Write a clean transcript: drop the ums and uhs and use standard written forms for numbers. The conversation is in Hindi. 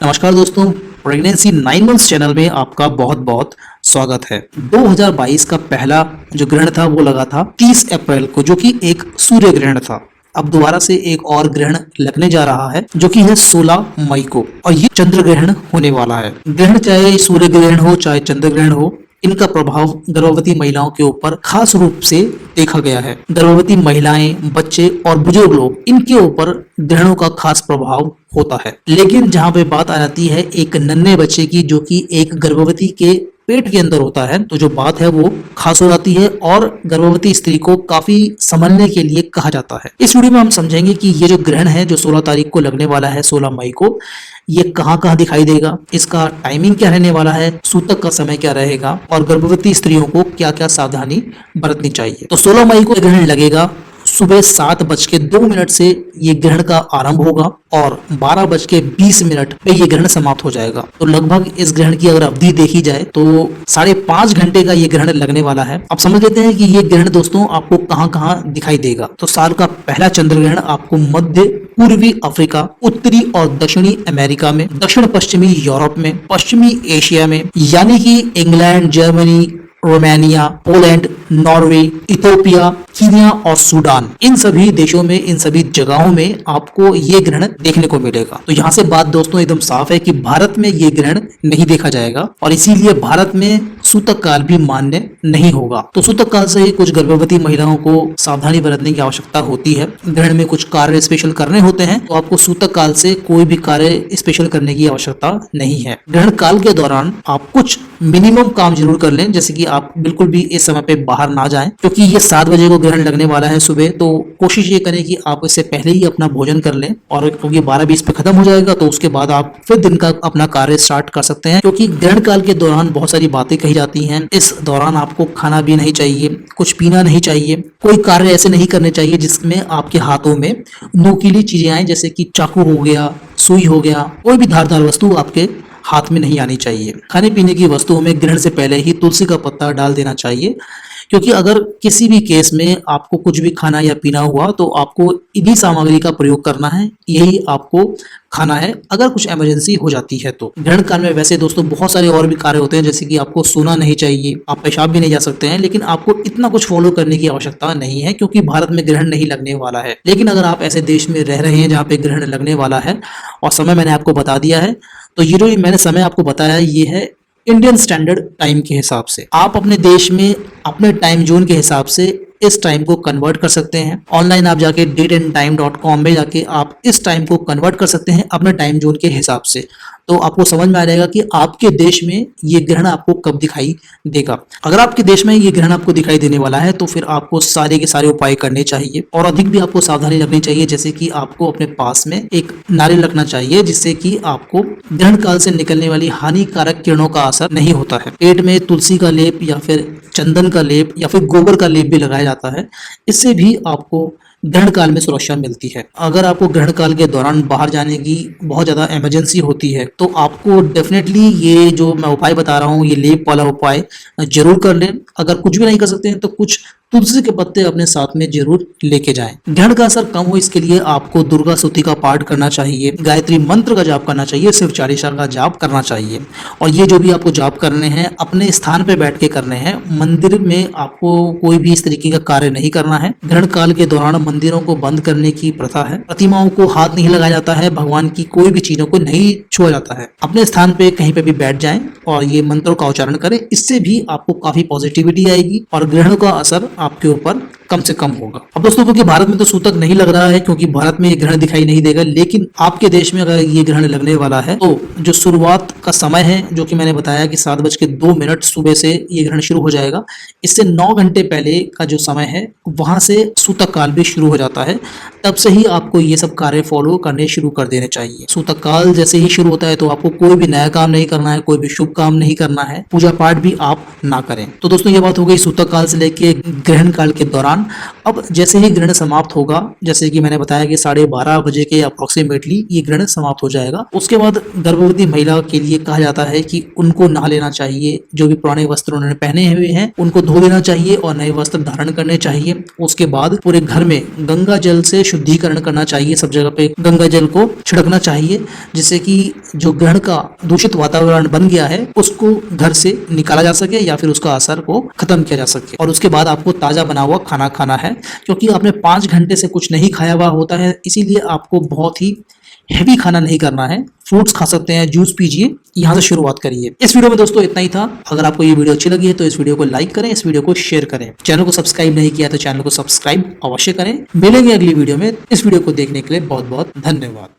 नमस्कार दोस्तों, प्रेगनेंसी 9 मंथ्स चैनल में आपका बहुत बहुत स्वागत है। 2022 का पहला जो ग्रहण था वो लगा था 30 अप्रैल को, जो कि एक सूर्य ग्रहण था। अब दोबारा से एक और ग्रहण लगने जा रहा है जो कि है 16 मई को, और ये चंद्र ग्रहण होने वाला है। ग्रहण चाहे सूर्य ग्रहण हो चाहे चंद्र ग्रहण हो, इनका प्रभाव गर्भवती महिलाओं के ऊपर खास रूप से देखा गया है। गर्भवती महिलाएं, बच्चे और बुजुर्ग लोग, इनके ऊपर ग्रहणों का खास प्रभाव होता है। लेकिन जहां पे बात आ जाती है एक नन्हे बच्चे की, जो कि एक गर्भवती के पेट के अंदर होता है, तो जो बात है वो खास हो जाती है और गर्भवती स्त्री को काफी संभलने के लिए कहा जाता है। इस वीडियो में हम समझेंगे कि ये जो ग्रहण है जो 16 तारीख को लगने वाला है, 16 मई को, ये कहाँ कहाँ दिखाई देगा, इसका टाइमिंग क्या रहने वाला है, सूतक का समय क्या रहेगा और गर्भवती स्त्रियों को क्या क्या सावधानी बरतनी चाहिए। तो 16 मई को ग्रहण लगेगा। सुबह 7:02 से ये ग्रहण का आरंभ होगा और 12:20 पे ये ग्रहण समाप्त हो जाएगा। तो लगभग इस ग्रहण की अगर अवधि देखी जाए तो 5.5 घंटे का ये ग्रहण लगने वाला है। अब समझ लेते हैं कि ये ग्रहण दोस्तों आपको कहाँ कहाँ दिखाई देगा। तो साल का पहला चंद्र ग्रहण आपको मध्य पूर्वी अफ्रीका, उत्तरी और दक्षिणी अमेरिका में, दक्षिण पश्चिमी यूरोप में, पश्चिमी एशिया में, यानी कि England, Germany, Romania, Poland, Norway, Ethiopia, Kenya और सूडान, इन सभी देशों में, इन सभी जगहों में आपको ये ग्रहण देखने को मिलेगा। तो यहाँ से बात दोस्तों एकदम साफ है कि भारत में ये ग्रहण नहीं देखा जाएगा और इसीलिए भारत में सूतक काल भी मान्य नहीं होगा। तो सूतक काल से ही कुछ गर्भवती महिलाओं को सावधानी बरतने की आवश्यकता होती है। ग्रहण में कुछ कार्य स्पेशल करने होते हैं, तो आपको सूतक काल से कोई भी कार्य स्पेशल करने की आवश्यकता नहीं है। ग्रहण काल के दौरान आप कुछ मिनिमम काम जरूर कर लें, जैसे कि आप बिल्कुल भी इस समय पे बाहर ना जाएं, क्योंकि ये 7 बजे को ग्रहण लगने वाला है सुबह। तो कोशिश ये करें कि आप इससे पहले ही अपना भोजन कर लें, और क्योंकि 12:20 पे खत्म हो जाएगा तो उसके बाद आप फिर दिन का अपना कार्य स्टार्ट कर सकते हैं। क्योंकि ग्रहण काल के दौरान बहुत सारी बातें कही जाती हैं। इस दौरान आपको खाना भी नहीं चाहिए, कुछ पीना नहीं चाहिए, कोई कार्य ऐसे नहीं करने चाहिए जिसमें आपके हाथों में नुकीली चीजें आए, जैसे कि चाकू हो गया, सुई हो गया, कोई भी धारदार वस्तु आपके हाथ में नहीं आनी चाहिए। खाने पीने की वस्तुओं में ग्रहण से पहले ही तुलसी का पत्ता डाल देना चाहिए, क्योंकि अगर किसी भी केस में आपको कुछ भी खाना या पीना हुआ तो आपको इन्हीं सामग्री का प्रयोग करना है, यही आपको खाना है अगर कुछ इमरजेंसी हो जाती है तो। ग्रहण काल में वैसे दोस्तों बहुत सारे और भी कार्य होते हैं, जैसे कि आपको सोना नहीं चाहिए, आप पेशाब भी नहीं जा सकते हैं, लेकिन आपको इतना कुछ फॉलो करने की आवश्यकता नहीं है क्योंकि भारत में ग्रहण नहीं लगने वाला है। लेकिन अगर आप ऐसे देश में रह रहे हैं जहाँ पे ग्रहण लगने वाला है और समय मैंने आपको बता दिया है, तो ये जो मैंने समय आपको बताया है ये है इंडियन स्टैंडर्ड टाइम के हिसाब से। आप अपने देश में अपने टाइम जोन के हिसाब से इस टाइम को कन्वर्ट कर सकते हैं। ऑनलाइन आप जाके dateandtime.com में जाके आप इस टाइम को कन्वर्ट कर सकते हैं अपने टाइम जोन के हिसाब से। तो आपको समझ में आ जाएगा कि आपके देश में ये ग्रहण आपको कब दिखाई देगा। अगर आपके देश में ये ग्रहण आपको दिखाई देने वाला है तो फिर आपको सारे के सारे उपाय करने चाहिए और अधिक भी आपको सावधानी रखनी चाहिए, जैसे कि आपको अपने पास में एक नारियल रखना चाहिए, जिससे कि आपको ग्रहण काल से निकलने वाली हानिकारक किरणों का असर नहीं होता है। पेट में तुलसी का लेप या फिर चंदन का लेप या फिर गोबर का लेप भी लगाया जाता है, इससे भी आपको ग्रहण काल में सुरक्षा मिलती है। अगर आपको ग्रहण काल के दौरान बाहर जाने की बहुत ज्यादा इमरजेंसी होती है तो आपको डेफिनेटली ये जो मैं उपाय बता रहा हूँ, ये लेप वाला उपाय जरूर कर लें। अगर कुछ भी नहीं कर सकते हैं तो कुछ तुलसी के पत्ते अपने साथ में जरूर लेके जाएं। ग्रहण का असर कम हो इसके लिए आपको दुर्गा स्तुति का पाठ करना चाहिए, गायत्री मंत्र का जाप करना चाहिए, शिव चालीसा का जाप करना चाहिए। और ये जो भी आपको जाप करने हैं अपने स्थान पे बैठ के करने हैं, मंदिर में आपको कोई भी इस तरीके का कार्य नहीं करना है। ग्रहण काल के दौरान मंदिरों को बंद करने की प्रथा है, प्रतिमाओं को हाथ नहीं लगाया जाता है, भगवान की कोई भी चीजों को नहीं छुआ जाता है। अपने स्थान पे कहीं पे भी बैठ जाएं और ये मंत्रों का उच्चारण करें, इससे भी आपको काफी पॉजिटिविटी आएगी और ग्रहण का असर आपके ऊपर कम से कम होगा। अब दोस्तों क्योंकि भारत में तो सूतक नहीं लग रहा है, क्योंकि भारत में ये ग्रहण दिखाई नहीं देगा, लेकिन आपके देश में अगर ये ग्रहण लगने वाला है तो जो शुरुआत का समय है, जो कि मैंने बताया कि 7:02 सुबह से ये ग्रहण शुरू हो जाएगा, इससे 9 घंटे पहले का जो समय है वहां से सूतक काल भी शुरू हो जाता है। तब से ही आपको ये सब कार्य फॉलो करने शुरू कर देने चाहिए। सूतक काल जैसे ही शुरू होता है तो आपको कोई भी नया काम नहीं करना है, कोई भी शुभ काम नहीं करना है, पूजा पाठ भी आप ना करें। तो दोस्तों ये बात हो गई सूतक काल से लेके ग्रहण काल के दौरान। अब जैसे ही ग्रहण समाप्त होगा, जैसे कि मैंने बताया कि 12:30 बजे के अप्रोक्सीमेटली ये ग्रहण समाप्त हो जाएगा, उसके बाद गर्भवती महिला के लिए ये कहा जाता है कि उनको नहा लेना चाहिए। जो भी पुराने वस्त्र उन्होंने पहने हुए हैं उनको धो लेना चाहिए और नए वस्त्र धारण करने चाहिए। उसके बाद पूरे घर में गंगा जल से शुद्धिकरण करना चाहिए। सब जगह पे गंगा जल को छिड़कना चाहिए, जिससे कि जो ग्रहण का दूषित वातावरण बन गया है उसको घर से निकाला जा सके या फिर उसका असर को खत्म किया जा सके। और उसके बाद आपको ताजा बना हुआ खाना खाना है, क्योंकि आपने 5 घंटे से कुछ नहीं खाया हुआ होता है, इसीलिए आपको बहुत ही हैवी खाना नहीं करना है। फ्रूट्स खा सकते हैं, जूस पीजिए, यहाँ से शुरुआत करिए। इस वीडियो में दोस्तों इतना ही था। अगर आपको ये वीडियो अच्छी लगी है तो इस वीडियो को लाइक करें, इस वीडियो को शेयर करें। चैनल को सब्सक्राइब नहीं किया तो चैनल को सब्सक्राइब अवश्य करें। मिलेंगे अगली वीडियो में। इस वीडियो को देखने के लिए बहुत बहुत धन्यवाद।